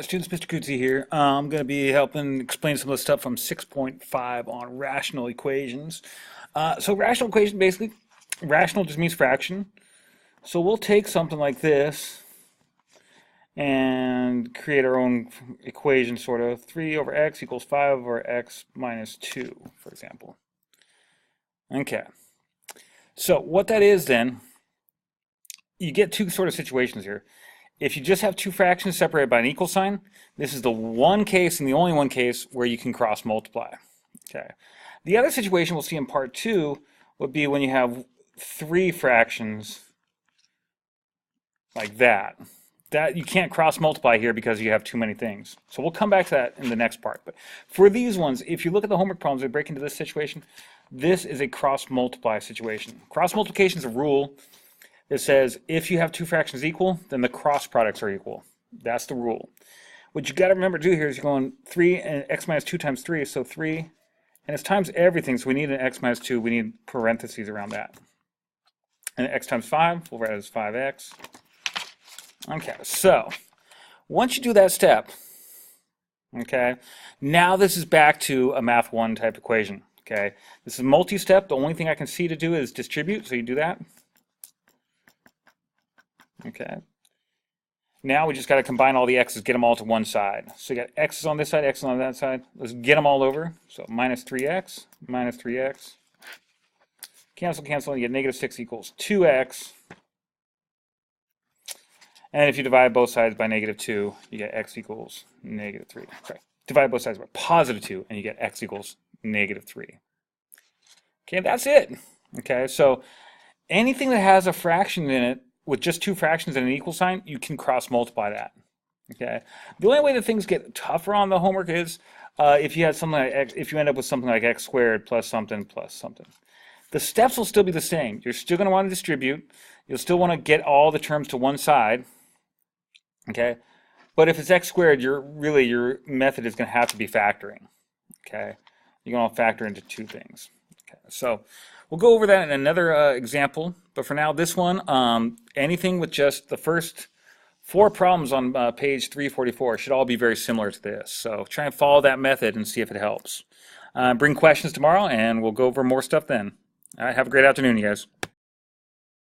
Students, Mr. Kutzi here. I'm going to be helping explain some of the stuff from 6.5 on rational equations. So rational equation, basically, rational just means fraction. So we'll take something like this and create our own equation, sort of. 3 over x equals 5 over x minus 2, for example. Okay. So what that is then, you get two sort of situations here. If you just have two fractions separated by an equal sign, this is the one case and the only one case where you can cross multiply. Okay. The other situation we'll see in part 2 would be when you have three fractions like that. That you can't cross multiply here because you have too many things. So we'll come back to that in the next part. But for these ones, if you look at the homework problems, they break into this situation. This is a cross multiply situation. Cross multiplication is a rule. It says if you have two fractions equal, then the cross products are equal. That's the rule. What you got to remember to do here is you're going 3 and x minus 2 times 3, so 3, and it's times everything, so we need an x minus 2, we need parentheses around that. And x times 5, we'll write it as 5x. Okay, so once you do that step, okay, now this is back to a math 1 type equation. Okay, this is multi-step. The only thing I can see to do is distribute, so you do that. Okay. Now we just got to combine all the x's, get them all to one side. So you got x's on this side, x's on that side. Let's get them all over. So minus 3x, minus 3x. Cancel, cancel, and you get negative 6 equals 2x. And if you divide both sides by negative 2, you get x equals negative 3. Okay. Divide both sides by positive 2, and you get x equals negative 3. Okay, that's it. Okay, so anything that has a fraction in it, with just two fractions and an equal sign, you can cross multiply that. Okay. The only way that things get tougher on the homework is if you had something like x, if you end up with something like x squared plus something plus something. The steps will still be the same. You're still going to want to distribute. You'll still want to get all the terms to one side. Okay. But if it's x squared, your method is going to have to be factoring. Okay. You're going to factor into two things. Okay. So we'll go over that in another example, but for now, this one, anything with just the first 4 problems on page 344 should all be very similar to this. So try and follow that method and see if it helps. Bring questions tomorrow, and we'll go over more stuff then. All right, have a great afternoon, you guys.